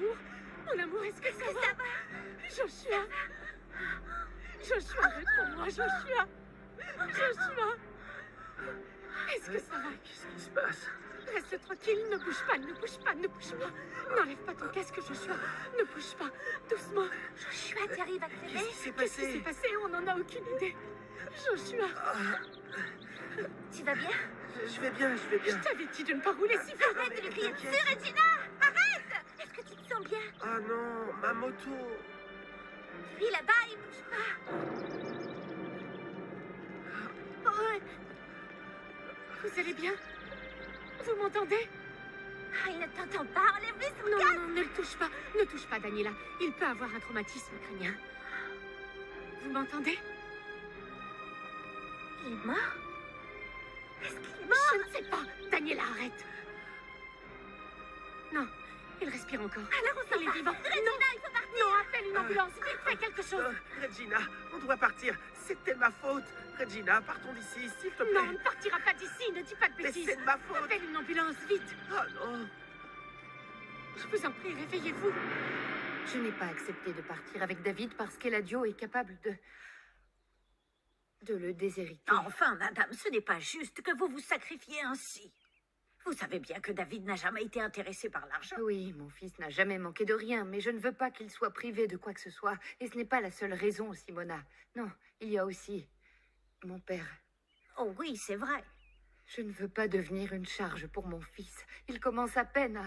Mon amour, est-ce que ça va? Joshua. Joshua, réponds-moi, Joshua. Joshua. Est-ce que ça va? Qu'est-ce qui se passe? Reste tranquille, ne bouge pas, ne bouge pas, ne bouge pas. N'enlève pas ton casque, Joshua. Ne bouge pas, doucement. Joshua, tu arrives à te lever? Qu'est-ce qui s'est Qu'est-ce qui s'est passé? passé? On n'en a aucune idée. Joshua, Tu vas bien? Je vais bien, je vais bien. je t'avais dit de ne pas rouler si vite. Arrête de lui crier dessus, Regina! Arrête! Est-ce que tu te sens bien? Ah non, ma moto. Lui, là-bas, il bouge pas. Oh, Vous allez bien? Vous m'entendez? ah, il ne t'entend pas. Enlève-lui son Non, casque. non, non, ne le touche pas. Ne touche pas, Daniela. Il peut avoir un traumatisme crânien. Vous m'entendez? Il est mort? Est-ce qu'il est mort? Je ne sais pas. Daniela, arrête. Non, il respire encore. Alors on s'en Il va. est vivant. Regina, il faut partir. Non, appelle une ambulance. Vite, fais quelque chose. Regina, on doit partir. C'était ma faute. Regina, partons d'ici, s'il te plaît. Non, on ne partira pas d'ici. Ne dis pas de Mais bêtises. c'est de ma faute. Appelle une ambulance, vite. Oh non. Je vous en prie, réveillez-vous. Je n'ai pas accepté de partir avec David parce qu'Eladio est capable de le déshériter. Enfin, madame, ce n'est pas juste que vous vous sacrifiez ainsi. Vous savez bien que David n'a jamais été intéressé par l'argent. Oui, mon fils n'a jamais manqué de rien, mais je ne veux pas qu'il soit privé de quoi que ce soit. Et ce n'est pas la seule raison, Simona. Non, il y a aussi mon père. Oh oui, c'est vrai. Je ne veux pas devenir une charge pour mon fils. Il commence à peine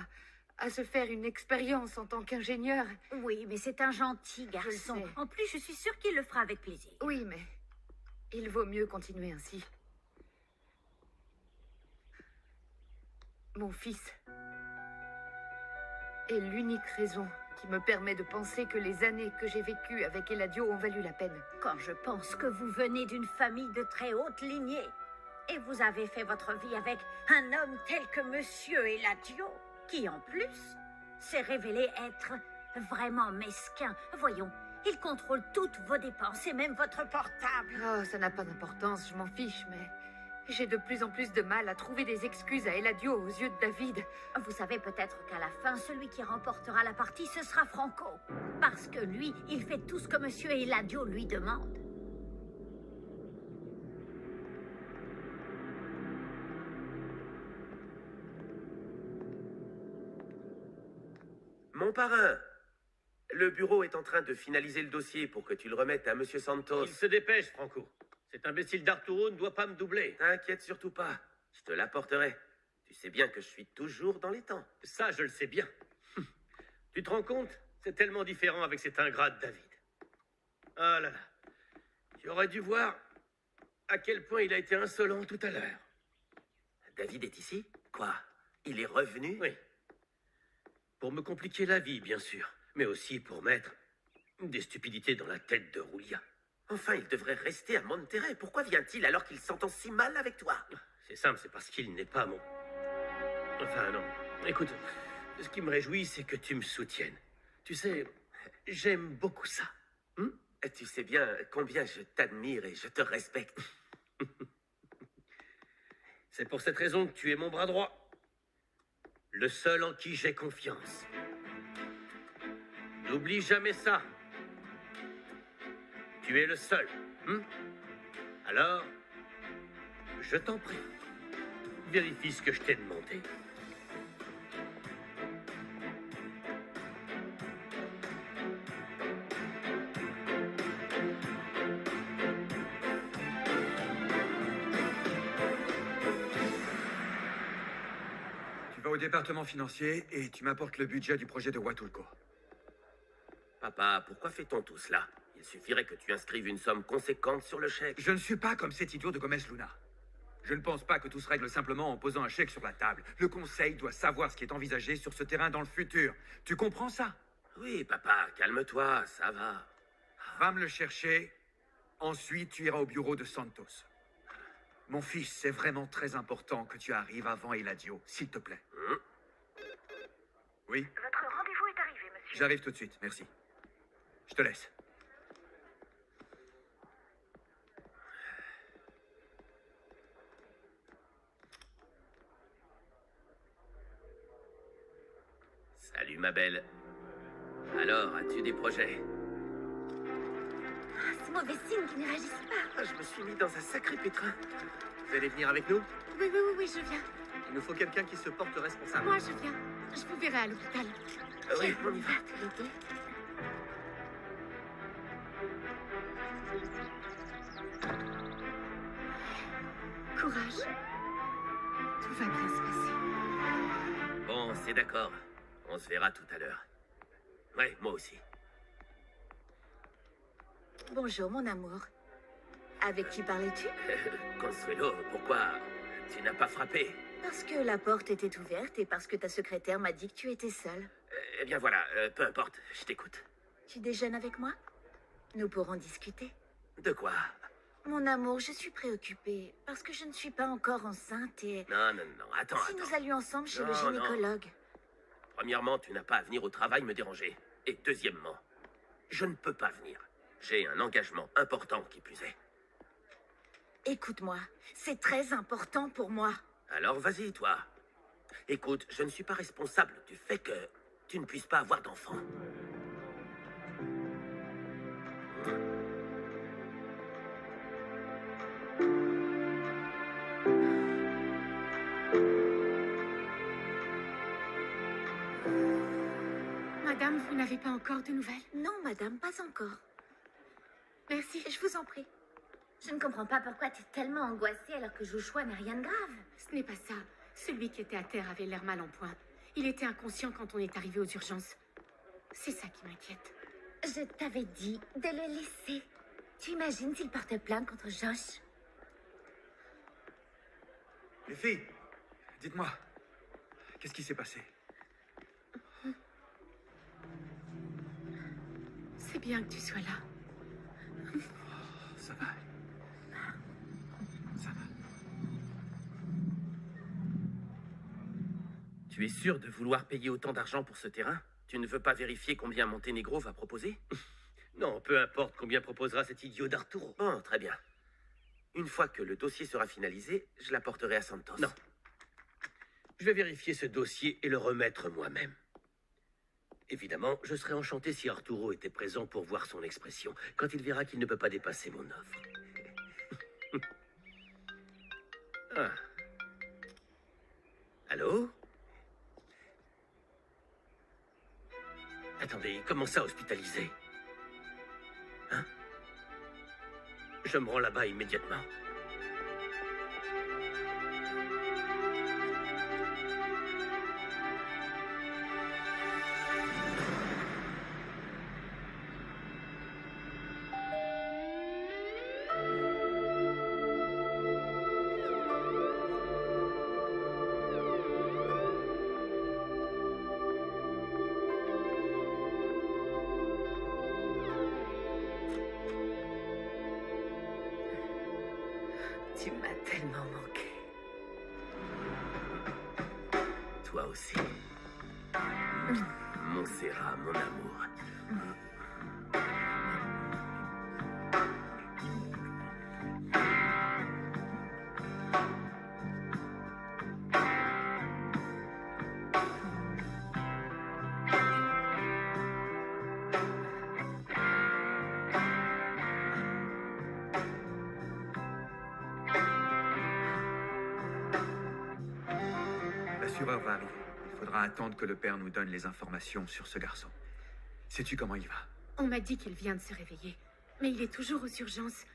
à se faire une expérience en tant qu'ingénieur. Oui, mais c'est un gentil garçon. sais. En plus, je suis sûre qu'il le fera avec plaisir. Oui, mais il vaut mieux continuer ainsi. Mon fils est l'unique raison qui me permet de penser que les années que j'ai vécues avec Eladio ont valu la peine. Quand je pense que vous venez d'une famille de très haute lignée et vous avez fait votre vie avec un homme tel que Monsieur Eladio, qui en plus s'est révélé être vraiment mesquin. Voyons, il contrôle toutes vos dépenses et même votre portable. Oh, ça n'a pas d'importance, je m'en fiche, mais j'ai de plus en plus de mal à trouver des excuses à Eladio aux yeux de David. Vous savez peut-être qu'à la fin, celui qui remportera la partie, ce sera Franco. Parce que lui, il fait tout ce que Monsieur Eladio lui demande. Mon parrain, le bureau est en train de finaliser le dossier pour que tu le remettes à Monsieur Santos. Il se dépêche, Franco. Cet imbécile d'Arturo ne doit pas me doubler. T'inquiète surtout pas, je te l'apporterai. Tu sais bien que je suis toujours dans les temps. Ça, je le sais bien. Tu te rends compte? C'est tellement différent avec cet ingrat de David. Ah là là. Tu aurais dû voir à quel point il a été insolent tout à l'heure. David est ici? Quoi? Il est revenu? Oui. Pour me compliquer la vie, bien sûr. Mais aussi pour mettre des stupidités dans la tête de Julia. Enfin, il devrait rester à Monterrey. Pourquoi vient-il alors qu'il s'entend si mal avec toi? C'est simple, c'est parce qu'il n'est pas mon... Enfin, non. Écoute, ce qui me réjouit, c'est que tu me soutiennes. Tu sais, j'aime beaucoup ça. Tu sais bien combien je t'admire et je te respecte. C'est pour cette raison que tu es mon bras droit. Le seul en qui j'ai confiance. N'oublie jamais ça. Tu es le seul. Alors, je t'en prie, vérifie ce que je t'ai demandé. Tu vas au département financier et tu m'apportes le budget du projet de Huatulco. Papa, pourquoi fait-on tout cela? Il suffirait que tu inscrives une somme conséquente sur le chèque. Je ne suis pas comme cet idiot de Gomez Luna. Je ne pense pas que tout se règle simplement en posant un chèque sur la table. Le conseil doit savoir ce qui est envisagé sur ce terrain dans le futur. Tu comprends ça? Oui, papa, calme-toi, ça va. Va me le chercher. Ensuite, tu iras au bureau de Santos. Mon fils, c'est vraiment très important que tu arrives avant Eladio, s'il te plaît. Oui? Votre rendez-vous est arrivé, monsieur. J'arrive tout de suite, merci. Je te laisse. Salut, ma belle. Alors, as-tu des projets? Ah, c'est mauvais signe qu'ils ne réagissent pas. Ah, je me suis mis dans un sacré pétrin. Vous allez venir avec nous? Oui, je viens. Il nous faut quelqu'un qui se porte responsable. Moi, je viens. Je vous verrai à l'hôpital. Oui, on y va. tous les deux. Courage. Tout va bien se passer. Bon, c'est d'accord. On se verra tout à l'heure. Ouais, moi aussi. Bonjour, mon amour. Avec qui parlais-tu? Consuelo, pourquoi tu n'as pas frappé? Parce que la porte était ouverte et parce que ta secrétaire m'a dit que tu étais seule. Eh bien voilà, peu importe, je t'écoute. Tu déjeunes avec moi? Nous pourrons discuter. De quoi? Mon amour, je suis préoccupée parce que je ne suis pas encore enceinte et... Non, attends, Si attends. nous allions ensemble chez le Non, non. gynécologue. Premièrement, tu n'as pas à venir au travail me déranger. Et deuxièmement, je ne peux pas venir. J'ai un engagement important qui plus est. Écoute-moi, c'est très important pour moi. Alors vas-y, toi. Écoute, je ne suis pas responsable du fait que tu ne puisses pas avoir d'enfant. Madame, vous n'avez pas encore de nouvelles? Non, madame, pas encore. Merci. Je vous en prie. Je ne comprends pas pourquoi tu es tellement angoissée alors que Joshua n'a rien de grave. Ce n'est pas ça. Celui qui était à terre avait l'air mal en point. Il était inconscient quand on est arrivé aux urgences. C'est ça qui m'inquiète. Je t'avais dit de le laisser. Tu imagines s'il porte plainte contre Josh? Les filles, dites-moi, qu'est-ce qui s'est passé? C'est bien que tu sois là. Ça va. Ça va. Tu es sûr de vouloir payer autant d'argent pour ce terrain? Tu ne veux pas vérifier combien Monténégro va proposer? Non, peu importe combien proposera cet idiot d'Arturo. Bon, très bien. Une fois que le dossier sera finalisé, je l'apporterai à Santos. Non. Je vais vérifier ce dossier et le remettre moi-même. Évidemment, je serais enchanté si Arturo était présent pour voir son expression quand il verra qu'il ne peut pas dépasser mon offre. Ah. Allô? Attendez, comment ça hospitalisé? Hein? Je me rends là-bas immédiatement. Tu m'as tellement manqué. Toi aussi. Montserrat, mon amour. L'assureur va arriver. Il faudra attendre que le père nous donne les informations sur ce garçon. Sais-tu comment il va? On m'a dit qu'il vient de se réveiller. Mais il est toujours aux urgences.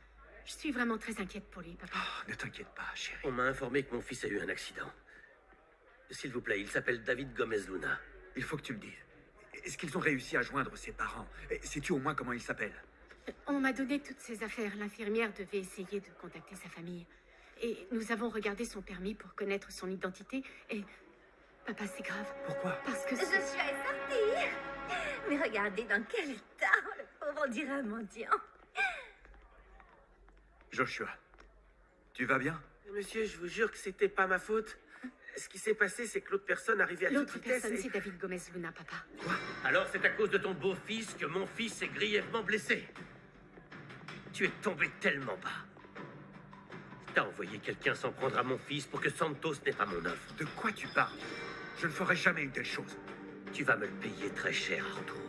Je suis vraiment très inquiète pour lui, papa. Oh, ne t'inquiète pas, chérie. On m'a informé que mon fils a eu un accident. S'il vous plaît, il s'appelle David Gomez Luna. Il faut que tu le dises. Est-ce qu'ils ont réussi à joindre ses parents? Et sais-tu au moins comment il s'appelle? On m'a donné toutes ses affaires. L'infirmière devait essayer de contacter sa famille. Et nous avons regardé son permis pour connaître son identité. Et... Papa, c'est grave. Pourquoi? Parce que Joshua est sorti. Mais regardez dans quel état. Le pauvre, on dirait un mendiant. Joshua, tu vas bien? Monsieur, je vous jure que c'était pas ma faute. Ce qui s'est passé, c'est que l'autre personne arrivait à toute l'autre vitesse personne, et... c'est David Gomez Luna, papa. Alors c'est à cause de ton beau-fils que mon fils est grièvement blessé. Tu es tombé tellement bas. T'as envoyé quelqu'un s'en prendre à mon fils pour que Santos n'ait pas mon offre. De quoi tu parles? Je ne ferai jamais une telle chose. Tu vas me le payer très cher, Arturo.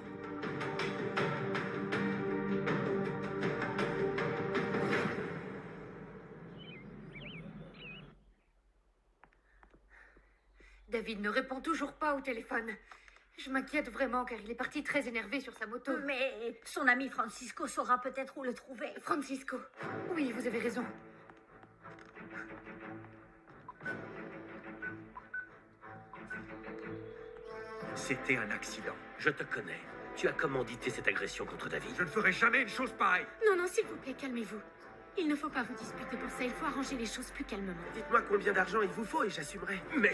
David ne répond toujours pas au téléphone. Je m'inquiète vraiment car il est parti très énervé sur sa moto. Mais son ami Francisco saura peut-être où le trouver. Francisco. Oui, vous avez raison. C'était un accident. Je te connais. Tu as commandité cette agression contre David. Je ne ferai jamais une chose pareille. Non, non, s'il vous plaît, calmez-vous. Il ne faut pas vous disputer pour ça. Il faut arranger les choses plus calmement. Dites-moi combien d'argent il vous faut et j'assumerai. Mais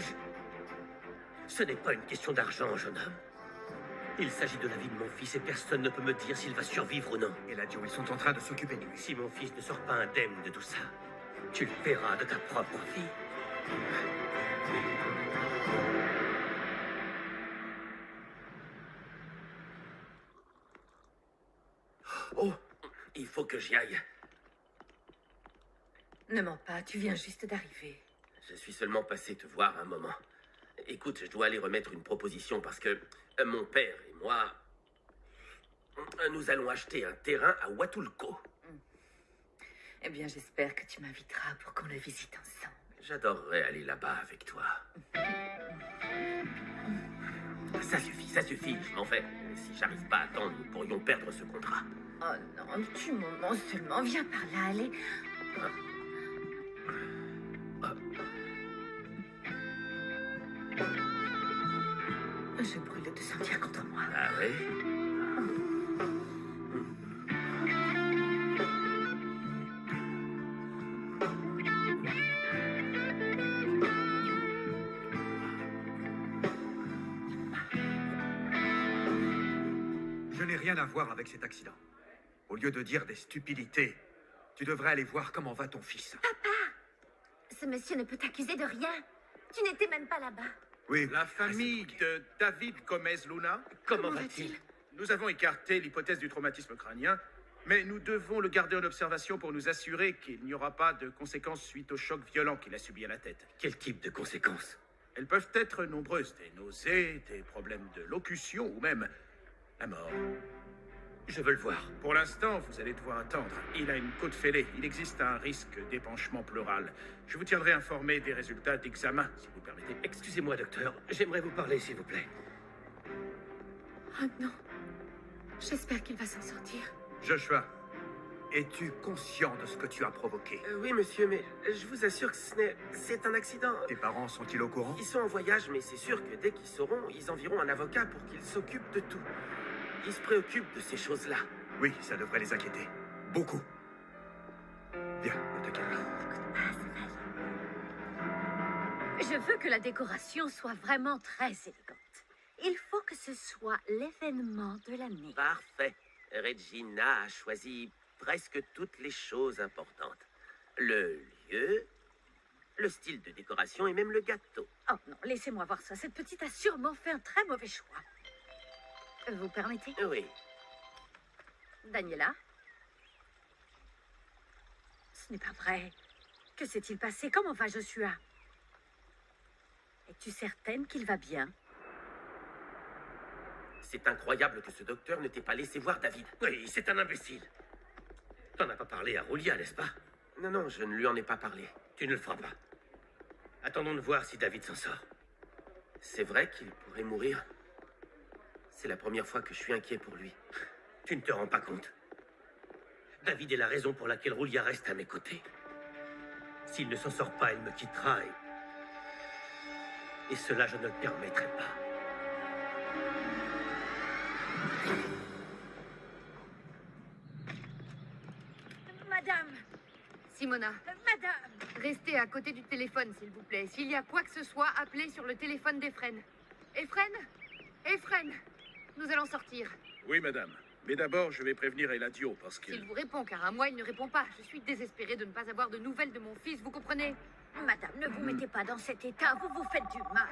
ce n'est pas une question d'argent, jeune homme. Il s'agit de la vie de mon fils et personne ne peut me dire s'il va survivre ou non. Eladio, ils sont en train de s'occuper de lui. Si mon fils ne sort pas indemne de tout ça, tu le paieras de ta propre vie. Oh, il faut que j'y aille. Ne mens pas, tu viens juste d'arriver. Je suis seulement passé te voir un moment. Écoute, je dois aller remettre une proposition parce que mon père et moi, nous allons acheter un terrain à Huatulco. Eh bien, j'espère que tu m'inviteras pour qu'on le visite ensemble. J'adorerais aller là-bas avec toi. Ça suffit, je m'en vais. Si j'arrive pas à attendre, nous pourrions perdre ce contrat. Oh non, tu m'en mens seulement. Viens par là, allez. Je brûle de te sentir contre moi. Ah oui? Je n'ai rien à voir avec cet accident. Au lieu de dire des stupidités, tu devrais aller voir comment va ton fils. Ce monsieur ne peut t'accuser de rien. Tu n'étais même pas là-bas. Oui. La famille de David Gomez Luna. Comment va-t-il? Nous avons écarté l'hypothèse du traumatisme crânien, mais nous devons le garder en observation pour nous assurer qu'il n'y aura pas de conséquences suite au choc violent qu'il a subi à la tête. Quel type de conséquences? Elles peuvent être nombreuses, des nausées, des problèmes de locution ou même la mort. Je veux le voir. Pour l'instant, vous allez devoir attendre. Il a une côte fêlée. Il existe un risque d'épanchement pleural. Je vous tiendrai informé des résultats d'examen, si vous permettez. Excusez-moi, docteur. J'aimerais vous parler, s'il vous plaît. Oh non. J'espère qu'il va s'en sortir. Joshua, es-tu conscient de ce que tu as provoqué? Oui, monsieur, mais je vous assure que c'est un accident. Tes parents sont-ils au courant? Ils sont en voyage, mais c'est sûr que dès qu'ils sauront, ils enverront un avocat pour qu'il s'occupe de tout. Ils se préoccupent de ces choses-là. Oui, ça devrait les inquiéter. Beaucoup. Viens, ne t'inquiète pas. Je veux que la décoration soit vraiment très élégante. Il faut que ce soit l'événement de l'année. Parfait. Regina a choisi presque toutes les choses importantes. Le lieu, le style de décoration et même le gâteau. Oh non, laissez-moi voir ça. Cette petite a sûrement fait un très mauvais choix. Vous permettez? Oui. Daniela? Ce n'est pas vrai. Que s'est-il passé? Comment va Joshua? Es-tu certaine qu'il va bien? C'est incroyable que ce docteur ne t'ait pas laissé voir David. Oui, c'est un imbécile. T'en as pas parlé à Julia, n'est-ce pas? Non, non, je ne lui en ai pas parlé. Tu ne le feras pas. Attendons de voir si David s'en sort. C'est vrai qu'il pourrait mourir. C'est la première fois que je suis inquiet pour lui. Tu ne te rends pas compte? David est la raison pour laquelle Julia reste à mes côtés. S'il ne s'en sort pas, elle me quittera et cela, je ne le permettrai pas. Madame! Simona, Madame! restez à côté du téléphone, s'il vous plaît. S'il y a quoi que ce soit, appelez sur le téléphone d'Efren. Efren? Efren! Nous allons sortir. Oui, madame. Mais d'abord, je vais prévenir Eladio parce S'il qu'il... vous répond, car à moi, il ne répond pas. Je suis désespérée de ne pas avoir de nouvelles de mon fils, vous comprenez? Madame, ne vous mettez pas dans cet état. Vous vous faites du mal.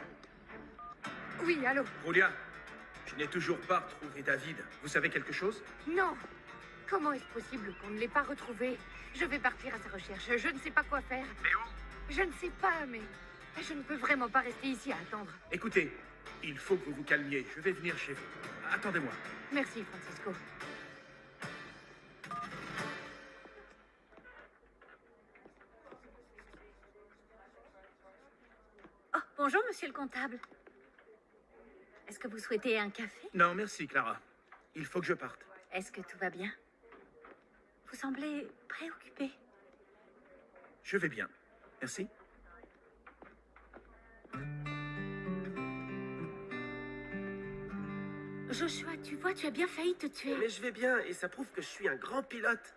Oui, allô? Julia, je n'ai toujours pas retrouvé David. Vous savez quelque chose? Non! Comment est-ce possible qu'on ne l'ait pas retrouvé? Je vais partir à sa recherche. Je ne sais pas quoi faire. Mais où? Je ne sais pas, mais je ne peux vraiment pas rester ici à attendre. Écoutez, Il faut que vous vous calmiez. Je vais venir chez vous. Attendez-moi. Merci, Francisco. Oh, bonjour, monsieur le comptable. Est-ce que vous souhaitez un café? Non, merci, Clara. Il faut que je parte. Est-ce que tout va bien? Vous semblez préoccupé. Je vais bien. Merci. Joshua, tu vois, tu as bien failli te tuer. Mais je vais bien et ça prouve que je suis un grand pilote.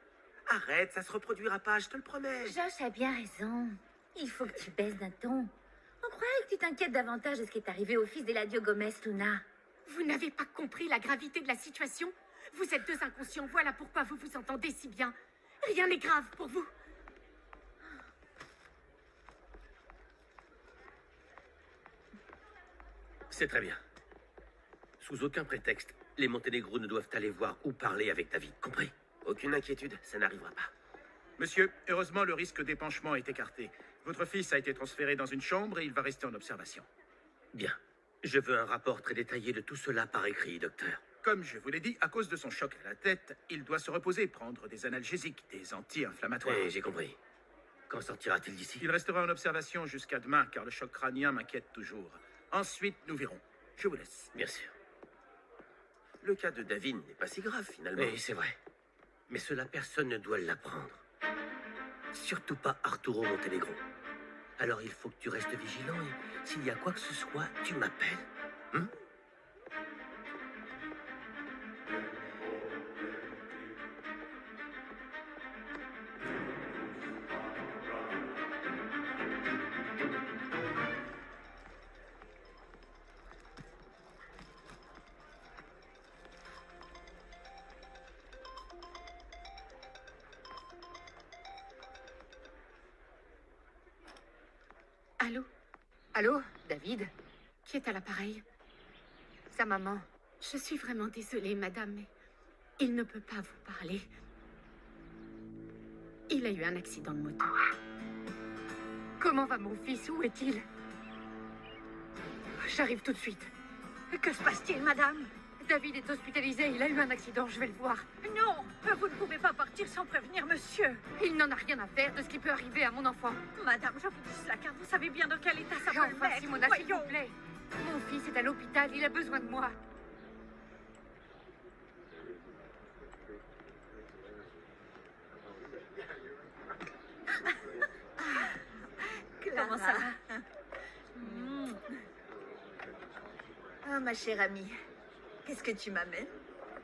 Arrête, ça se reproduira pas, je te le promets. Josh a bien raison. Il faut que tu baisses d'un ton. On croirait que tu t'inquiètes davantage de ce qui est arrivé au fils d'Eladio Gomez, Luna. Vous n'avez pas compris la gravité de la situation? Vous êtes deux inconscients, voilà pourquoi vous vous entendez si bien. Rien n'est grave pour vous. C'est très bien. Sous aucun prétexte, les Monténégraux ne doivent aller voir ou parler avec David, compris? Aucune inquiétude, ça n'arrivera pas. Monsieur, heureusement, le risque d'épanchement est écarté. Votre fils a été transféré dans une chambre et il va rester en observation. Bien. Je veux un rapport très détaillé de tout cela par écrit, docteur. Comme je vous l'ai dit, à cause de son choc à la tête, il doit se reposer, prendre des analgésiques, des anti-inflammatoires. Oui, j'ai compris. Quand sortira-t-il d'ici? Il restera en observation jusqu'à demain, car le choc crânien m'inquiète toujours. Ensuite, nous verrons. Je vous laisse. Bien sûr. Le cas de David n'est pas si grave, finalement. Oui, c'est vrai. Mais cela, personne ne doit l'apprendre. Surtout pas Arturo Montenegro. Alors il faut que tu restes vigilant et s'il y a quoi que ce soit, tu m'appelles. Hein? Allô? Allô, David? Qui est à l'appareil? Sa maman. Je suis vraiment désolée, madame, mais il ne peut pas vous parler. Il a eu un accident de moto. Comment va mon fils? Où est-il? J'arrive tout de suite. Que se passe-t-il, madame? David est hospitalisé, il a eu un accident, je vais le voir. Non, vous ne pouvez pas partir sans prévenir monsieur. Il n'en a rien à faire de ce qui peut arriver à mon enfant. Madame, je vous dis cela car vous savez bien dans quel état ça peut le Enfin, mettre. Simona, s'il Voyons. vous plaît. Mon fils est à l'hôpital, il a besoin de moi. Clara. Comment ça va? Ah, ma chère amie, qu'est-ce que tu m'amènes?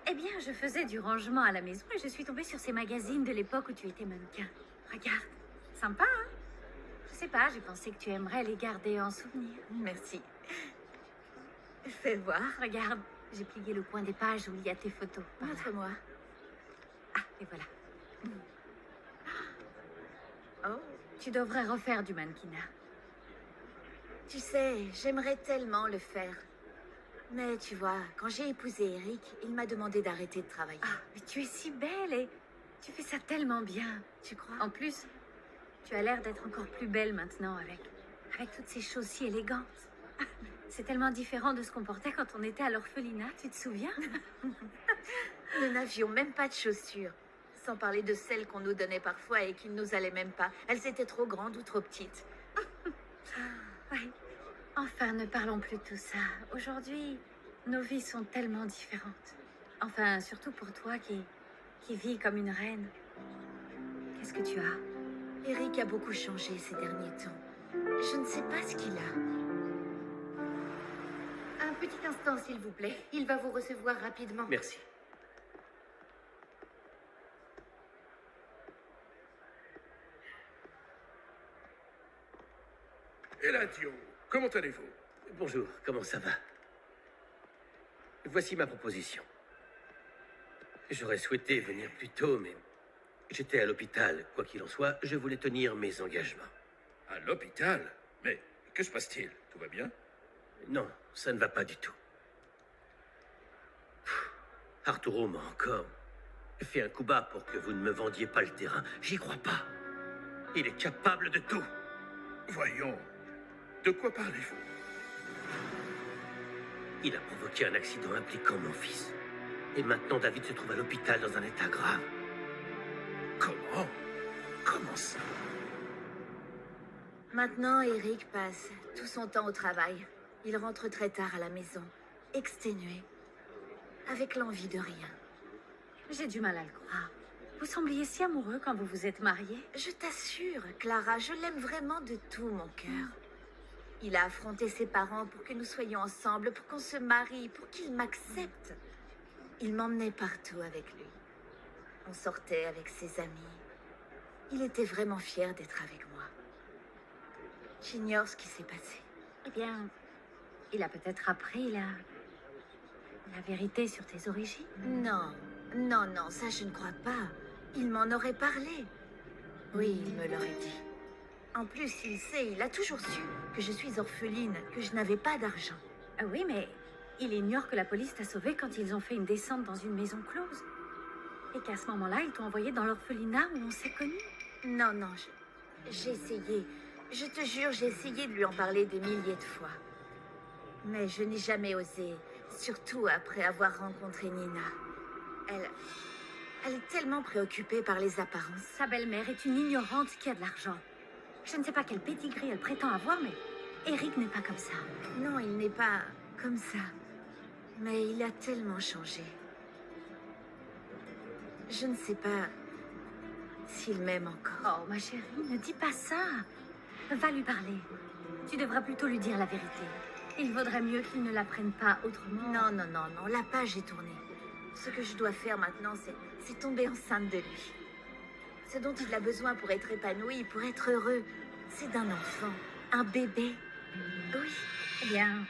Eh bien, je faisais du rangement à la maison et je suis tombée sur ces magazines de l'époque où tu étais mannequin. Regarde, sympa, hein? Je sais pas, j'ai pensé que tu aimerais les garder en souvenir. Merci. Fais voir. Regarde, j'ai plié le coin des pages où il y a tes photos. par là. Montre-moi. Ah, et voilà. Oh, Tu devrais refaire du mannequinat. tu sais, j'aimerais tellement le faire. Mais tu vois, quand j'ai épousé Eric, il m'a demandé d'arrêter de travailler. Ah, mais tu es si belle et tu fais ça tellement bien. Tu crois? En plus, tu as l'air d'être encore plus belle maintenant avec toutes ces choses si élégantes. C'est tellement différent de ce qu'on portait quand on était à l'orphelinat, tu te souviens? Nous n'avions même pas de chaussures. Sans parler de celles qu'on nous donnait parfois et qui ne nous allaient même pas. Elles étaient trop grandes ou trop petites. Oui. Enfin, ne parlons plus de tout ça. Aujourd'hui, nos vies sont tellement différentes. Enfin, surtout pour toi qui vis comme une reine. Qu'est-ce que tu as? Eric a beaucoup changé ces derniers temps. Je ne sais pas ce qu'il a. Un petit instant, s'il vous plaît. Il va vous recevoir rapidement. Merci. Eladio, comment allez-vous? Bonjour, comment ça va? Voici ma proposition. J'aurais souhaité venir plus tôt, mais j'étais à l'hôpital. Quoi qu'il en soit, je voulais tenir mes engagements. À l'hôpital? Mais que se passe-t-il? Tout va bien? Non, ça ne va pas du tout. Arturo m'a encore fait un coup bas pour que vous ne me vendiez pas le terrain. J'y crois pas. Il est capable de tout. Voyons. De quoi parlez-vous? Il a provoqué un accident impliquant mon fils. Et maintenant, David se trouve à l'hôpital dans un état grave. Comment? Comment ça? Maintenant, Eric passe tout son temps au travail. Il rentre très tard à la maison, exténué, avec l'envie de rien. J'ai du mal à le croire. Vous sembliez si amoureux quand vous vous êtes mariés. Je t'assure, Clara, je l'aime vraiment de tout mon cœur. Il a affronté ses parents pour que nous soyons ensemble, pour qu'on se marie, pour qu'il m'accepte. Il m'emmenait partout avec lui. On sortait avec ses amis. Il était vraiment fier d'être avec moi. J'ignore ce qui s'est passé. Eh bien, il a peut-être appris la vérité sur tes origines. Non, non, ça je ne crois pas. Il m'en aurait parlé. Oui, il me l'aurait dit. En plus, il sait, il a toujours su que je suis orpheline, que je n'avais pas d'argent. Ah oui, mais il ignore que la police t'a sauvé quand ils ont fait une descente dans une maison close. Et qu'à ce moment-là, ils t'ont envoyé dans l'orphelinat où on s'est connus. Non, j'ai essayé. Je te jure, j'ai essayé de lui en parler des milliers de fois. Mais je n'ai jamais osé, surtout après avoir rencontré Nina. Elle est tellement préoccupée par les apparences. Sa belle-mère est une ignorante qui a de l'argent. Je ne sais pas quel pédigré elle prétend avoir, mais Eric n'est pas comme ça. Non, il n'est pas comme ça. Mais il a tellement changé. Je ne sais pas s'il m'aime encore. Oh, ma chérie, ne dis pas ça. Va lui parler. Tu devras plutôt lui dire la vérité. Il vaudrait mieux qu'il ne l'apprenne pas autrement. Non, la page est tournée. Ce que je dois faire maintenant, c'est tomber enceinte de lui. Ce dont il a besoin pour être épanoui, pour être heureux, c'est d'un enfant, un bébé. Oui. Eh bien...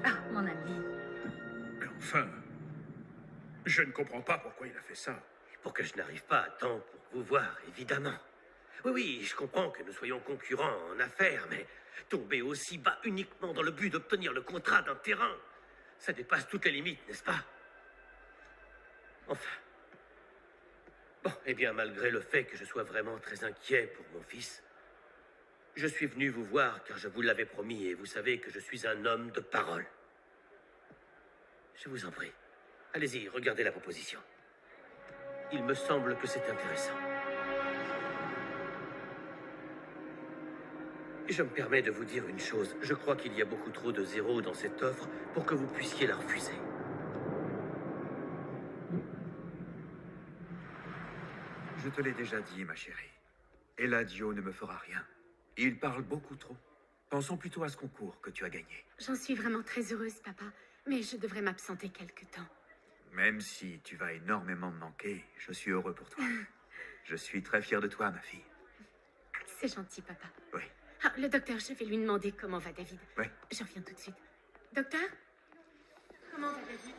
Ah, mon ami. Mais enfin, je ne comprends pas pourquoi il a fait ça. Pour que je n'arrive pas à temps pour vous voir, évidemment. Oui, je comprends que nous soyons concurrents en affaires, mais tomber aussi bas uniquement dans le but d'obtenir le contrat d'un terrain, ça dépasse toutes les limites, n'est-ce pas? Enfin. Bon, eh bien, malgré le fait que je sois vraiment très inquiet pour mon fils, je suis venu vous voir car je vous l'avais promis et vous savez que je suis un homme de parole. Je vous en prie, allez-y, regardez la proposition. Il me semble que c'est intéressant. Je me permets de vous dire une chose. Je crois qu'il y a beaucoup trop de zéros dans cette offre pour que vous puissiez la refuser. Je te l'ai déjà dit, ma chérie. Eladio ne me fera rien. Il parle beaucoup trop. Pensons plutôt à ce concours que tu as gagné. J'en suis vraiment très heureuse, papa. Mais je devrais m'absenter quelque temps. Même si tu vas énormément me manquer, je suis heureux pour toi. Je suis très fier de toi, ma fille. C'est gentil, papa. Oui. Ah, le docteur, je vais lui demander comment va David. Oui. Je reviens tout de suite. Docteur? Comment va David?